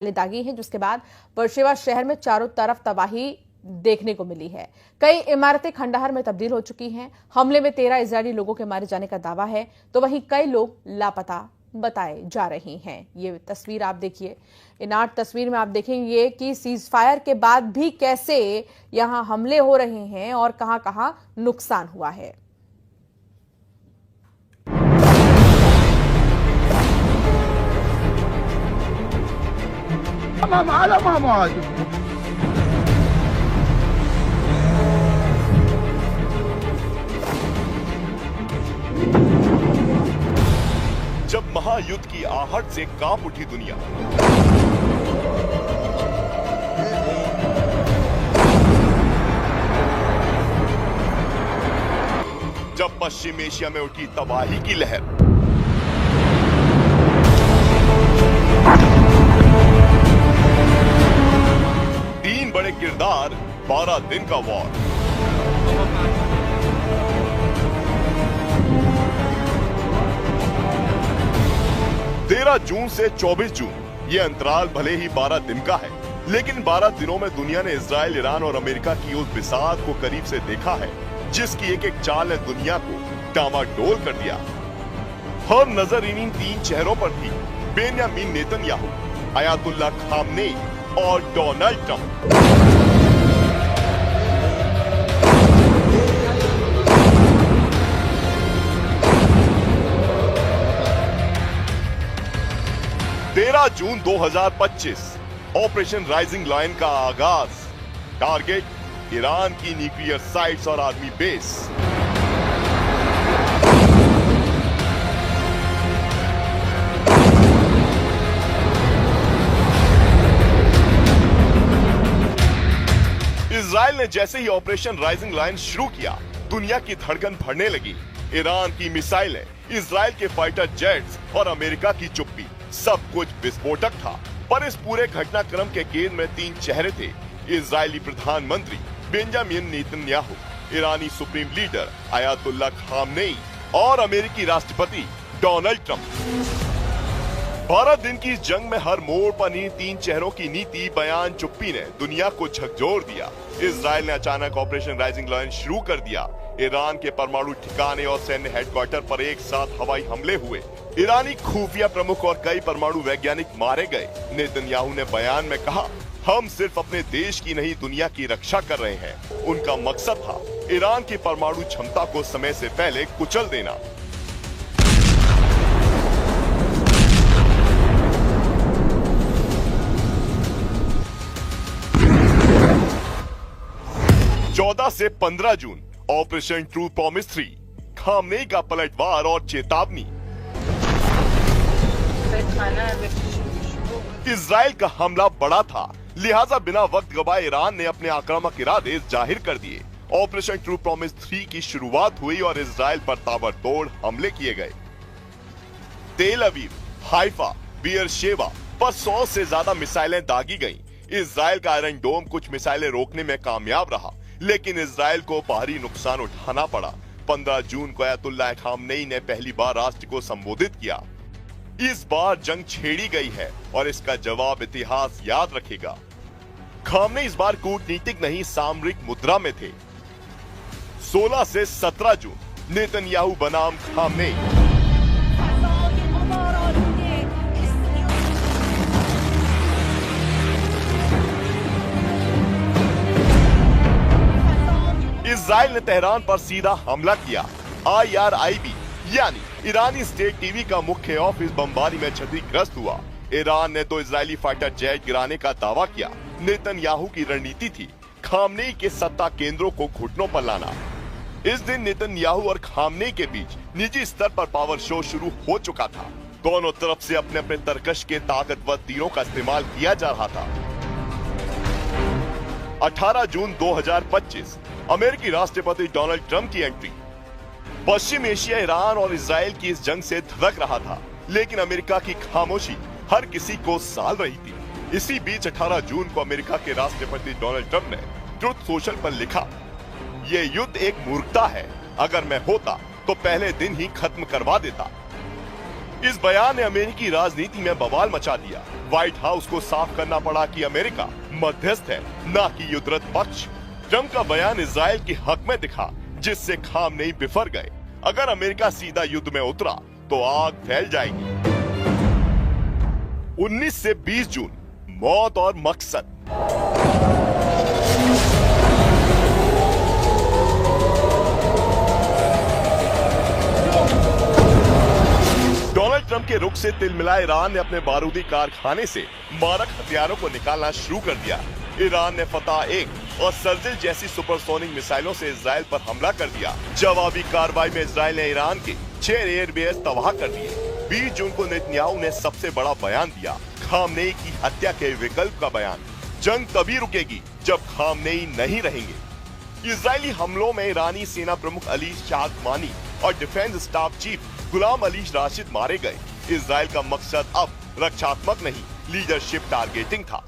दागी हैं, जिसके बाद बर्शेवा शहर में चारों तरफ तबाही देखने को मिली है। कई इमारतें खंडहर में तब्दील हो चुकी हैं। हमले में 13 इजरायली लोगों के मारे जाने का दावा है, तो वहीं कई लोग लापता बताए जा रहे हैं। ये तस्वीर आप देखिए। इन 8 तस्वीर में आप देखेंगे कि सीज फायर के बाद भी कैसे यहां हमले हो रहे हैं और कहां-कहां नुकसान हुआ है। जब महायुद्ध की आहट से कांप उठी दुनिया, जब पश्चिम एशिया में उठी तबाही की लहर, तीन बड़े किरदार, 12 दिन का वॉर। तेरह जून से 24 जून, ये अंतराल भले ही 12 दिन का है, लेकिन 12 दिनों में दुनिया ने इजराइल, ईरान और अमेरिका की उस बिसात को करीब से देखा है, जिसकी एक एक चाल ने दुनिया को डामाडोल कर दिया। हर नजर इन 3 चेहरों पर थी, बेंयामीन नेतन्याहू, अयातुल्ला खामनेई और डोनाल्ड ट्रंप। जून 2025, ऑपरेशन राइजिंग लायन का आगाज। टारगेट ईरान की न्यूक्लियर साइट्स और आर्मी बेस। इजराइल ने जैसे ही ऑपरेशन राइजिंग लायन शुरू किया, दुनिया की धड़कन बढ़ने लगी। ईरान की मिसाइलें, इजराइल के फाइटर जेट्स और अमेरिका की चुप्पी, सब कुछ विस्फोटक था। पर इस पूरे घटनाक्रम के केंद्र में 3 चेहरे थे। इजरायली प्रधानमंत्री बेंजामिन नेतन्याहू, ईरानी सुप्रीम लीडर अयातुल्ला खामनेई और अमेरिकी राष्ट्रपति डोनाल्ड ट्रंप। 12 दिन की जंग में हर मोड़ पर इन 3 चेहरों की नीति, बयान, चुप्पी ने दुनिया को झकझोर दिया। इजराइल ने अचानक ऑपरेशन राइजिंग लायन शुरू कर दिया। ईरान के परमाणु ठिकाने और सैन्य हेडक्वार्टर पर एक साथ हवाई हमले हुए। ईरानी खुफिया प्रमुख और कई परमाणु वैज्ञानिक मारे गए। नेतन्याहू ने बयान में कहा, हम सिर्फ अपने देश की नहीं, दुनिया की रक्षा कर रहे हैं। उनका मकसद था ईरान की परमाणु क्षमता को समय से पहले कुचल देना। से 15 जून, ऑपरेशन ट्रू प्रॉमिस 3, खामनेई का पलटवार और चेतावनी। इजराइल का हमला बड़ा था, लिहाजा बिना वक्त गवाए ईरान ने अपने आक्रामक इरादे जाहिर कर दिए। ऑपरेशन ट्रू प्रॉमिस 3 की शुरुआत हुई और इजराइल पर ताबड़तोड़ हमले किए गए। तेल अवीव, हाइफा, बीयरशेवा पर 100 से ज्यादा मिसाइलें दागी गईं। इजराइल का आयरन डोम कुछ मिसाइलें रोकने में कामयाब रहा, लेकिन इजराइल को भारी नुकसान उठाना पड़ा। 15 जून को अयातुल्ला खामनेई ने पहली बार राष्ट्र को संबोधित किया। इस बार जंग छेड़ी गई है और इसका जवाब इतिहास याद रखेगा। खामनेई इस बार कूटनीतिक नहीं, सामरिक मुद्रा में थे। 16 से 17 जून, नेतन्याहू बनाम खामनेई। इजराइल ने तेहरान पर सीधा हमला किया। IRIB यानी ईरानी स्टेट टीवी का मुख्य ऑफिस बमबारी में क्षतिग्रस्त हुआ। ईरान ने 2 इजरायली फाइटर जेट गिराने का दावा किया। नेतन्याहू की रणनीति थी खामनेई के सत्ता केंद्रों को घुटनों पर लाना। इस दिन नेतन्याहू और खामनेई के बीच निजी स्तर पर पावर शो शुरू हो चुका था। दोनों तरफ से अपने अपने तरकश के ताकतवर तीरों का इस्तेमाल किया जा रहा था। 18 जून 2025, अमेरिकी राष्ट्रपति डोनाल्ड ट्रंप की एंट्री। पश्चिम एशिया ईरान और इजराइल की इस जंग से धड़क रहा था, लेकिन अमेरिका की खामोशी हर किसी को साल रही थी। इसी बीच 18 जून को अमेरिका के राष्ट्रपति डोनाल्ड ट्रंप ने ट्रुथ सोशल पर लिखा, ये युद्ध एक मूर्खता है। अगर मैं होता तो पहले दिन ही खत्म करवा देता। इस बयान ने अमेरिकी राजनीति में बवाल मचा दिया। व्हाइट हाउस को साफ करना पड़ा कि अमेरिका मध्यस्थ है, न कि युद्धरत पक्ष। ट्रंप का बयान इजराइल के हक में दिखा, जिससे खामनेई बिफर गए। अगर अमेरिका सीधा युद्ध में उतरा तो आग फैल जाएगी। 19 से 20 जून, मौत और मकसद। डोनाल्ड ट्रंप के रुख से तिलमिलाए ईरान ने अपने बारूदी कारखाने से मारक हथियारों को निकालना शुरू कर दिया। ईरान ने फतह 1 और सर्जिल जैसी सुपरसोनिक मिसाइलों से इजराइल पर हमला कर दिया। जवाबी कार्रवाई में इजराइल ने ईरान के 6 एयरबेस तबाह कर दिए। 20 जून को नेतन्याहू ने सबसे बड़ा बयान दिया, खामनेई की हत्या के विकल्प का बयान। जंग तभी रुकेगी जब खामनेई नहीं रहेंगे। इजरायली हमलों में ईरानी सेना प्रमुख अली शादमानी और defence staff chief Ghulam Ali Rashid मारे गए। इजराइल का मकसद अब रक्षात्मक नहीं, लीडरशिप टारगेटिंग था।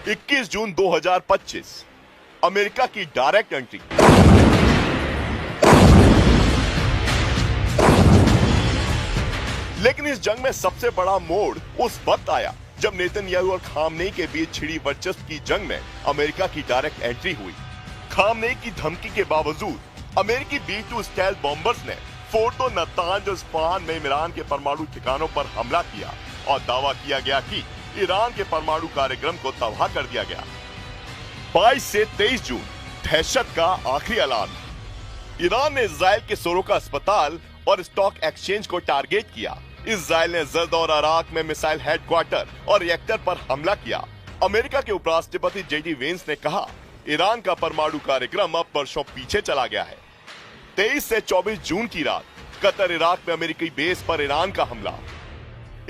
इक्कीस जून 2025, अमेरिका की डायरेक्ट एंट्री। लेकिन इस जंग में सबसे बड़ा मोड़ उस वक्त आया जब नेतन्याहू और खामनेई के बीच छिड़ी वर्चस्व की जंग में अमेरिका की डायरेक्ट एंट्री हुई। खामनेई की धमकी के बावजूद अमेरिकी B-2 स्टेल्थ बॉम्बर्स ने फोर्टो नतांज और स्फाहान में ईरान के परमाणु ठिकानों पर हमला किया और दावा किया गया कि ईरान के परमाणु कार्यक्रम को तबाह कर दिया गया। 22 से 23 जून, दहशत का आखिरी अलार्म। ईरान ने इजराइल के सोरोका अस्पताल और स्टॉक एक्सचेंज को टारगेट किया। इजराइल ने जर्द और इराक में मिसाइल हेडक्वार्टर और रिएक्टर पर हमला किया। अमेरिका के उपराष्ट्रपति JD वेंस ने कहा, ईरान का परमाणु कार्यक्रम अब वर्षों पीछे चला गया है। 23 से 24 जून की रात, कतर इराक में अमेरिकी बेस पर ईरान का हमला।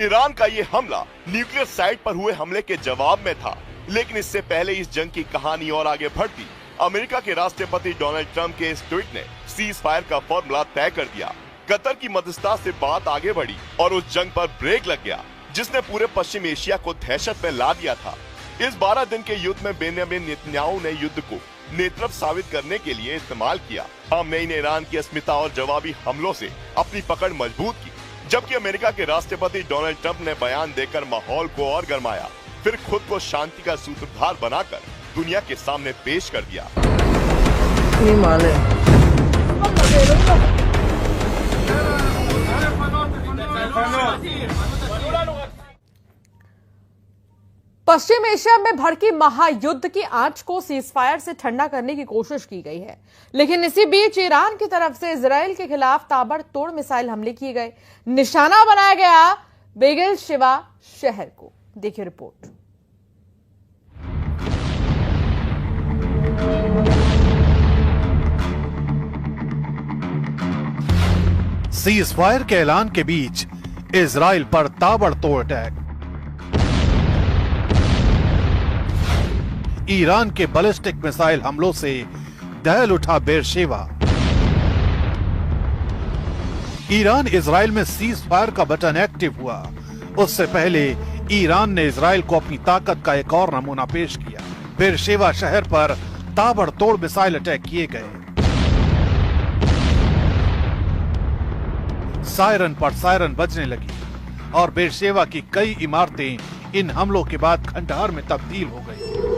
ईरान का ये हमला न्यूक्लियर साइट पर हुए हमले के जवाब में था, लेकिन इससे पहले इस जंग की कहानी और आगे बढ़ती। अमेरिका के राष्ट्रपति डोनाल्ड ट्रंप के इस ट्वीट ने सीज फायर का फॉर्मूला तय कर दिया। कतर की मध्यस्थता से बात आगे बढ़ी और उस जंग पर ब्रेक लग गया, जिसने पूरे पश्चिम एशिया को दहशत में ला दिया था। इस 12 दिन के युद्ध में बेंजामिन नेतन्याहू ने युद्ध को नेतृत्व साबित करने के लिए इस्तेमाल किया। खामनेई ने ईरान की अस्मिता और जवाबी हमलों से अपनी पकड़ मजबूत की, जबकि अमेरिका के राष्ट्रपति डोनाल्ड ट्रंप ने बयान देकर माहौल को और गरमाया, फिर खुद को शांति का सूत्रधार बनाकर दुनिया के सामने पेश कर दिया। पश्चिम एशिया में भड़की महायुद्ध की आंच को सीजफायर से ठंडा करने की कोशिश की गई है, लेकिन इसी बीच ईरान की तरफ से इजराइल के खिलाफ ताबड़तोड़ मिसाइल हमले किए गए। निशाना बनाया गया बेगिलशिवा शहर को। देखिए रिपोर्ट। सीज फायर के ऐलान के बीच इजराइल पर ताबड़तोड़ अटैक। ईरान के बैलिस्टिक मिसाइल हमलों से दहल उठा बेरशेवा। ईरान इजराइल में सीज फायर का बटन एक्टिव हुआ। उससे पहले ईरान ने इजराइल को अपनी ताकत का एक और नमूना पेश किया। बेरशेवा शहर पर ताबड़तोड़ मिसाइल अटैक किए गए। सायरन पर सायरन बजने लगी और बेरशेवा की कई इमारतें इन हमलों के बाद खंडहर में तब्दील हो गई।